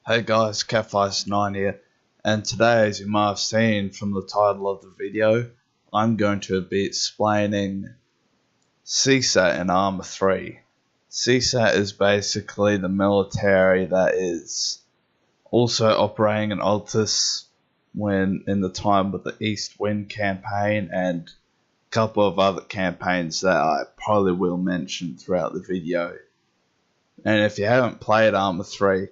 Hey guys, Cat569 here, and today, as you might have seen from the title of the video, I'm going to be explaining CSAT in Arma 3. CSAT is basically the military that is also operating in Altus when in the time with the Eastwind campaign and a couple of other campaigns that I probably will mention throughout the video. And if you haven't played Arma 3,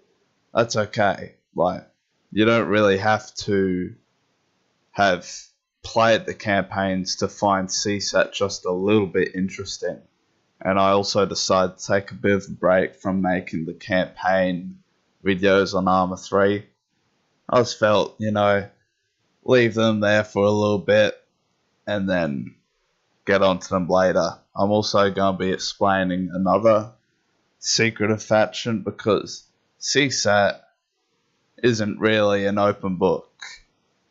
that's okay. Like, you don't really have to have played the campaigns to find CSAT just a little bit interesting. And I also decided to take a bit of a break from making the campaign videos on Arma 3. I just felt, leave them there for a little bit and then get onto them later. I'm also going to be explaining another secretive faction because CSAT isn't really an open book,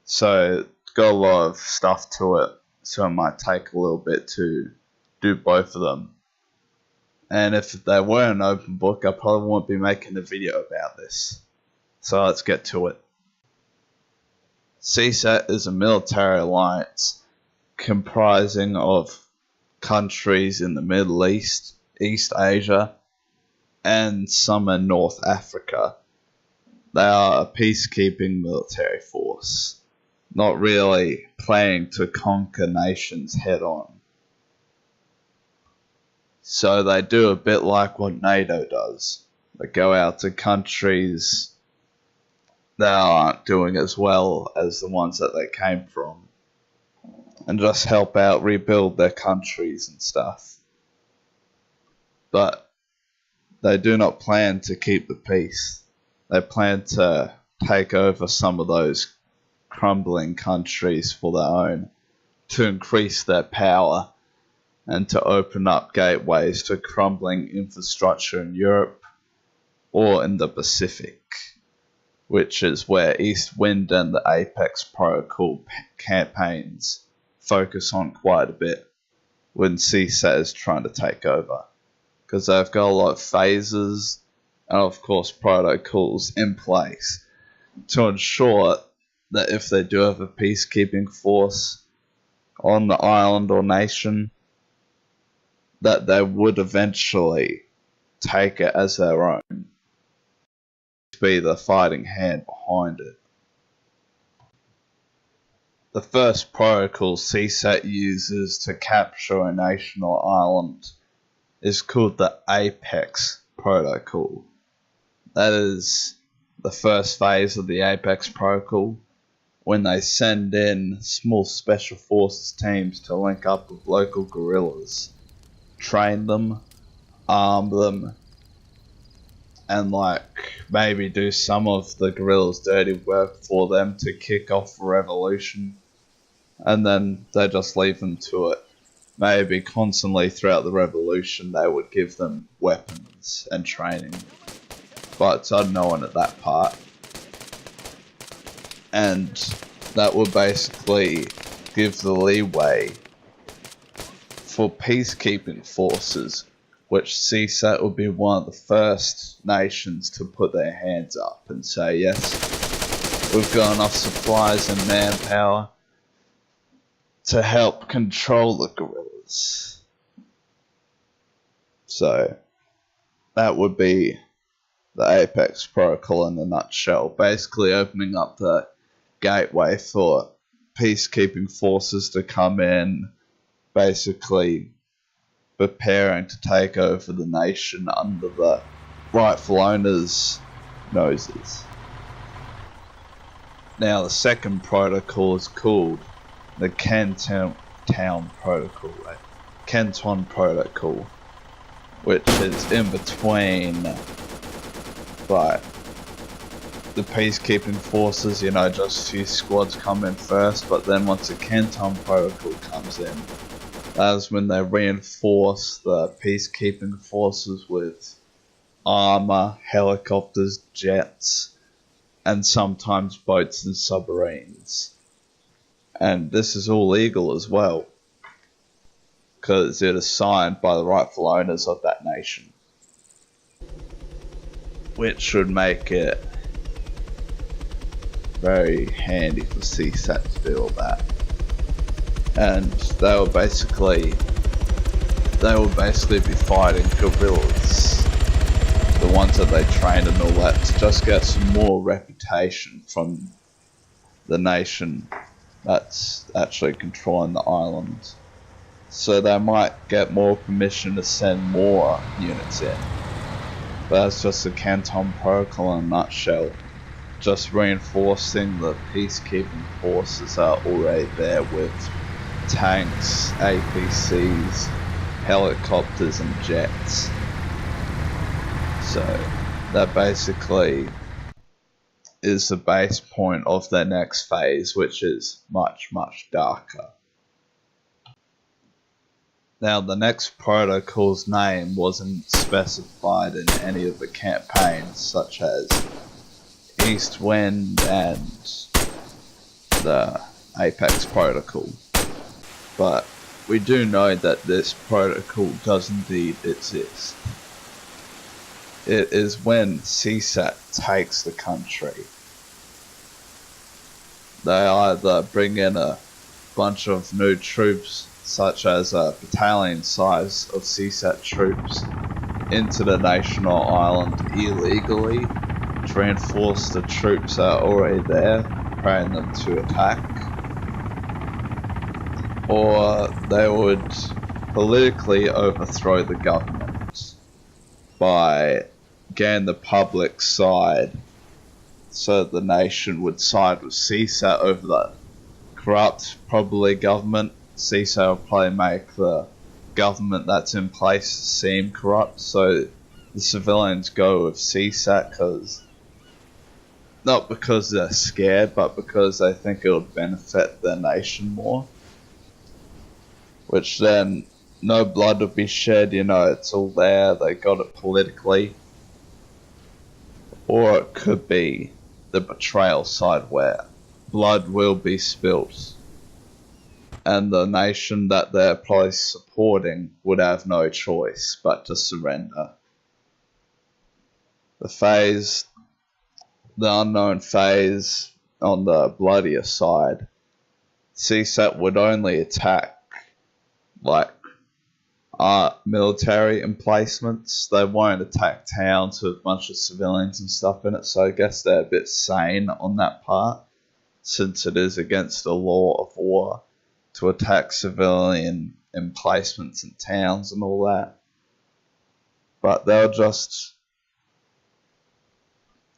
so it's got a lot of stuff to it, so it might take a little bit to do both of them. And if they were an open book, I probably wouldn't be making a video about this. So let's get to it. CSAT is a military alliance comprising of countries in the Middle East, East Asia, and some in North Africa. They are a peacekeeping military force, not really planning to conquer nations head on. So they do a bit like what NATO does. They go out to countries that aren't doing as well as the ones that they came from and just help out rebuild their countries and stuff. But they do not plan to keep the peace. They plan to take over some of those crumbling countries for their own, to increase their power and to open up gateways to crumbling infrastructure in Europe or in the Pacific, which is where Eastwind and the Apex Protocol campaigns focus on quite a bit when CSAT is trying to take over. Because they've got a lot of phases and of course protocols in place to ensure that if they do have a peacekeeping force on the island or nation, that they would eventually take it as their own, be the fighting hand behind it. The first protocol CSAT uses to capture a nation or island is called the Apex Protocol. That is the first phase of the Apex Protocol, when they send in small special forces teams to link up with local guerrillas, train them, arm them, and maybe do some of the guerrillas' dirty work for them to kick off a revolution, and then they just leave them to it. Maybe constantly throughout the revolution they would give them weapons and training, but it's unknown at that part. And that would basically give the leeway for peacekeeping forces, which CSAT would be one of the first nations to put their hands up and say, yes, we've got enough supplies and manpower to help control the guerrillas. So that would be the Apex Protocol in a nutshell, basically opening up the gateway for peacekeeping forces to come in, basically preparing to take over the nation under the rightful owners' noses. Now the second protocol is called the Canton Protocol, Canton Protocol, which is in between the peacekeeping forces, just a few squads come in first, but then once the Canton Protocol comes in, that is when they reinforce the peacekeeping forces with armor, helicopters, jets, and sometimes boats and submarines. And this is all legal as well, because it is signed by the rightful owners of that nation, which should make it very handy for CSAT to do all that. And they will basically be fighting guerrillas, the ones that they train and all that, to just get some more reputation from the nation that's actually controlling the island. So they might get more permission to send more units in. But that's just the Canton Protocol in a nutshell. Just reinforcing the peacekeeping forces that are already there with tanks, APCs, helicopters and jets. So that basically is the base point of their next phase, which is much, much darker. Now, the next protocol's name wasn't specified in any of the campaigns, such as Eastwind and the Apex Protocol. But we do know that this protocol does indeed exist. It is when CSAT takes the country. They either bring in a bunch of new troops, such as a battalion size of CSAT troops, into the nation or island illegally to reinforce the troops that are already there, preparing them to attack. Or they would politically overthrow the government by getting the public side, so the nation would side with CSAT over the corrupt, probably government. CSAT will probably make the government that's in place seem corrupt, so the civilians go with CSAT not because they're scared, but because they think it'll benefit their nation more. Which then, no blood will be shed, it's all there, they got it politically. Or it could be the betrayal side where blood will be spilt, and the nation that they're probably supporting would have no choice but to surrender. The unknown phase on the bloodier side, CSAT would only attack military emplacements. They won't attack towns with a bunch of civilians and stuff in it, so I guess they're a bit sane on that part, since it is against the law of war to attack civilian emplacements in towns and all that. But they'll just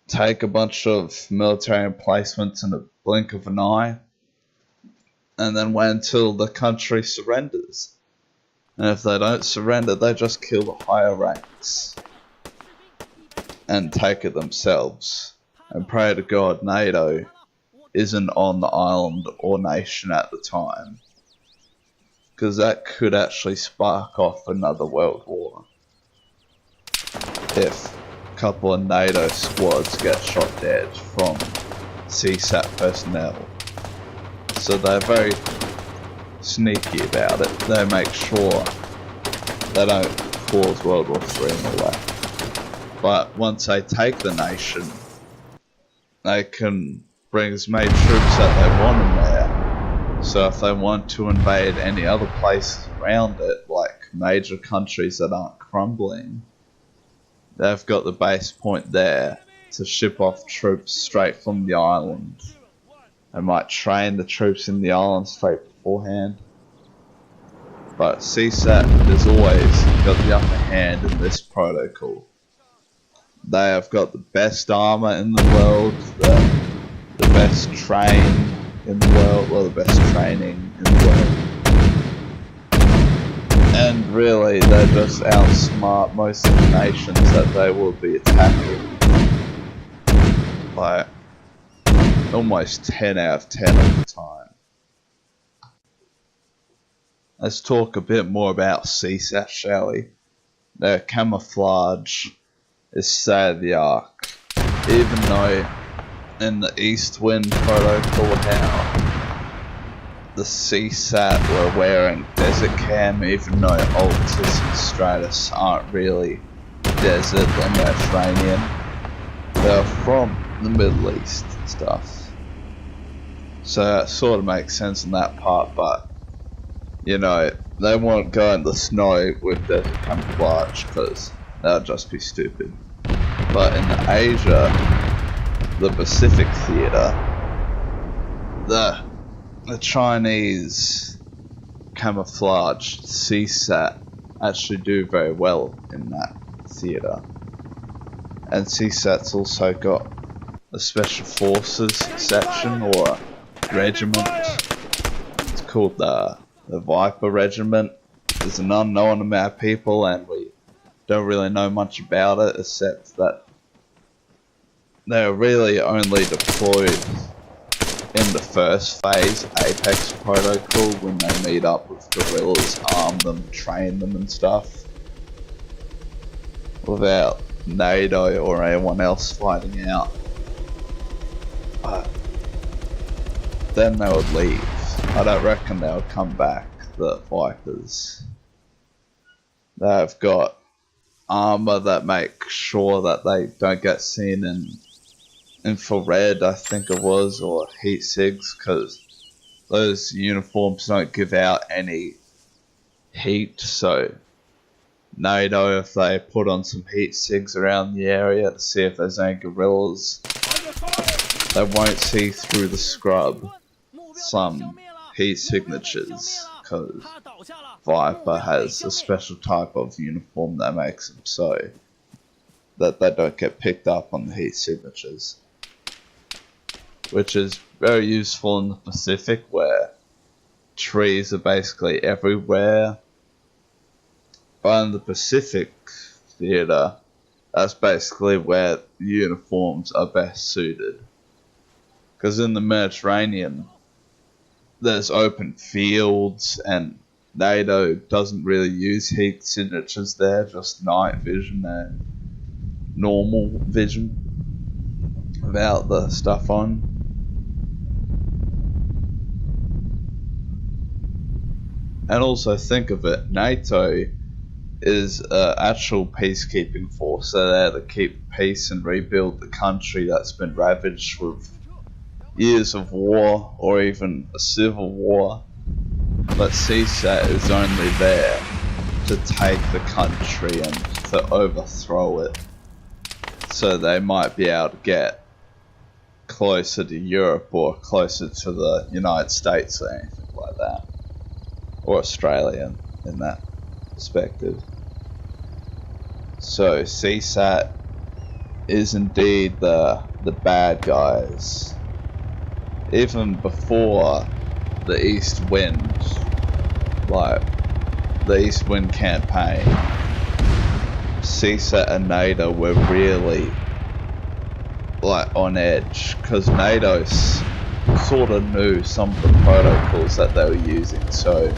take a bunch of military emplacements in a blink of an eye, and then wait until the country surrenders. And if they don't surrender, they just kill the higher ranks and take it themselves. And pray to God NATO isn't on the island or nation at the time, because that could actually spark off another world war if a couple of NATO squads get shot dead from CSAT personnel. So they're very sneaky about it. They make sure they don't cause World War III in a way. But once they take the nation, they can bring as many troops that they want in there. So if they want to invade any other places around it, like major countries that aren't crumbling, they've got the base point there to ship off troops straight from the island. They might train the troops in the island straight beforehand. But CSAT has always got the upper hand in this protocol. They have got the best armor in the world, the best train in the world, or the best training in the world. And really, they just outsmart most of the nations that they will be attacking by almost 10 out of 10 of the time. Let's talk a bit more about CSAT, shall we? Their camouflage is state of the art. Even though in the Eastwind Protocol how the CSAT were wearing desert cam, even though Altus and Stratus aren't really desert and Mediterranean. They're from the Middle East and stuff. So that sort of makes sense in that part, but you know, they won't go in the snow with their camouflage because that would just be stupid. But in the Asia, the Pacific theater, the Chinese camouflaged CSAT actually do very well in that theater. And CSAT's also got a special forces section or a regiment. It's called the Viper Regiment. There's an unknown amount of people and we don't really know much about it except that they're really only deployed in the first phase Apex protocol when they meet up with guerrillas, arm them, train them and stuff, without NATO or anyone else fighting out. But then they would leave. I don't reckon they would come back, the Vipers. They've got armor that makes sure that they don't get seen in infrared, I think it was, or heat sigs, because those uniforms don't give out any heat, so NATO, if they put on some heat sigs around the area to see if there's any guerrillas, they won't see through the scrub some heat signatures, because Viper has a special type of uniform that makes them so that they don't get picked up on the heat signatures, which is very useful in the Pacific where trees are basically everywhere. But in the Pacific theater, that's basically where the uniforms are best suited. Because in the Mediterranean, there's open fields and NATO doesn't really use heat signatures there, just night vision and normal vision without the stuff on. And also think of it, NATO is an actual peacekeeping force. They're there to keep peace and rebuild the country that's been ravaged with years of war or even a civil war. But CSAT is only there to take the country and to overthrow it. So they might be able to get closer to Europe or closer to the United States or anything like that. Or Australia in that perspective. So CSAT is indeed the bad guys. Even before the Eastwind, like the Eastwind campaign, CSAT and NATO were really like on edge, because NATO sort of knew some of the protocols that they were using, so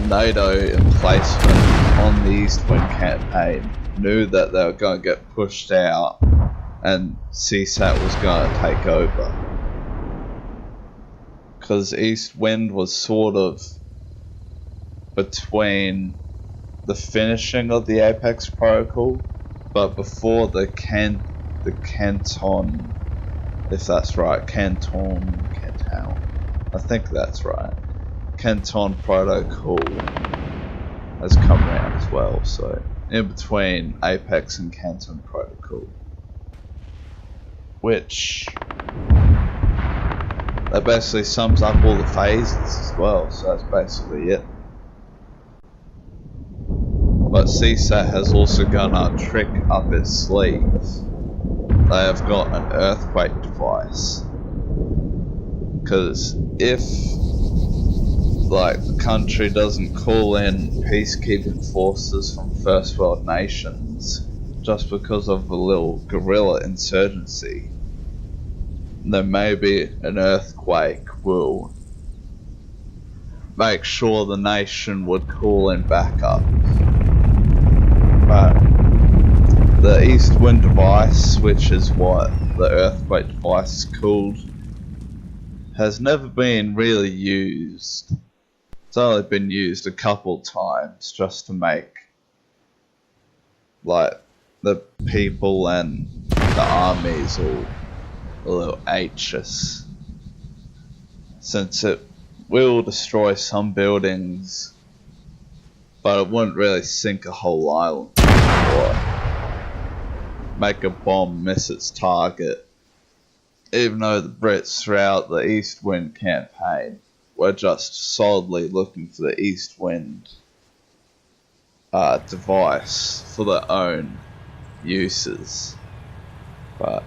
NATO emplacement on the Eastwind campaign knew that they were going to get pushed out and CSAT was going to take over. Because Eastwind was sort of between the finishing of the Apex protocol, but before the Canton, if that's right, Canton, I think that's right. Canton protocol has come around as well, so in between Apex and Canton protocol, which that basically sums up all the phases as well, so that's basically it. But CSAT has also got a trick up its sleeves. They have got an earthquake device. Because if like the country doesn't call in peacekeeping forces from first world nations just because of a little guerrilla insurgency, then maybe an earthquake will make sure the nation would call in backup. But the Eastwind Device, which is what the earthquake device is called, has never been really used. It's only been used a couple times just to make like the people and the armies all a little anxious. since it will destroy some buildings, but it wouldn't really sink a whole island or make a bomb miss its target. Even though the Brits throughout the Eastwind campaign were just solidly looking for the Eastwind device for their own uses, but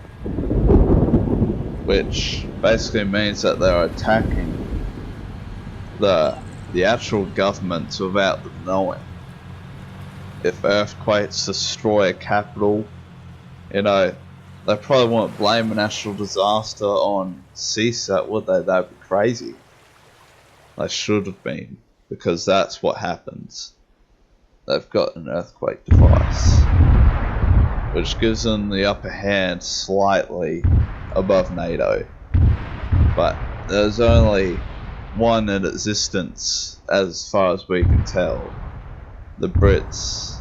which basically means that they're attacking the actual governments without them knowing. If earthquakes destroy a capital, you know, they probably won't blame a natural disaster on CSAT, would they? That'd be crazy. They should have been, because that's what happens. They've got an earthquake device, which gives them the upper hand slightly above NATO. But there's only one in existence as far as we can tell. The Brits.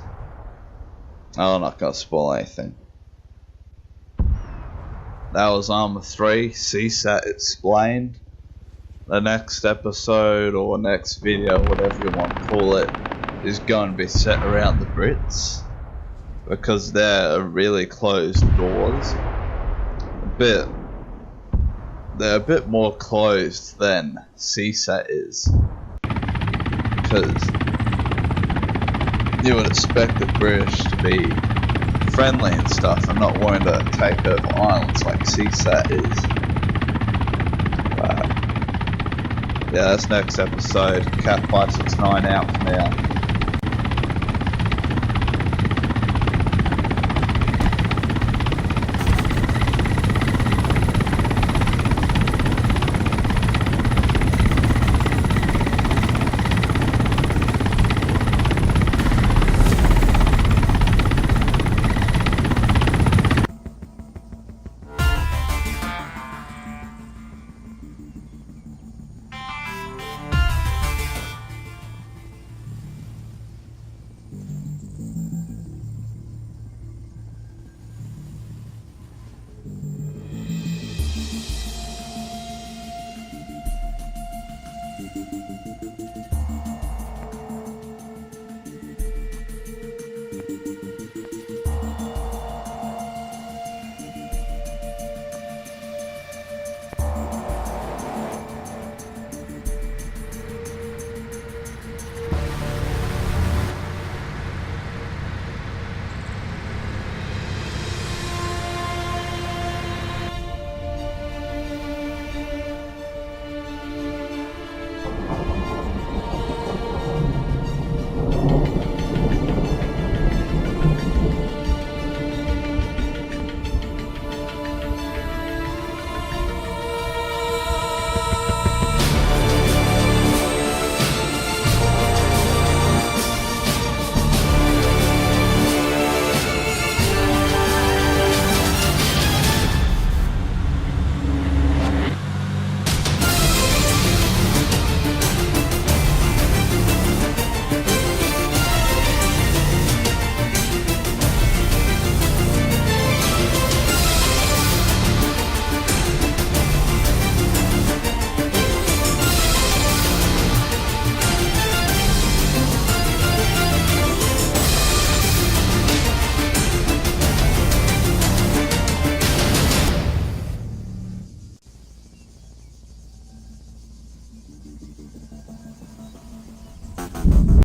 I'm not gonna spoil anything. That was Arma 3, CSAT explained. The next episode or next video, whatever you want to call it, is going to be set around the Brits, because they're really closed doors. They're a bit more closed than CSAT is, because you would expect the British to be friendly and stuff and not wanting to take over islands like CSAT is. But yeah, that's next episode. Cat569 out for now.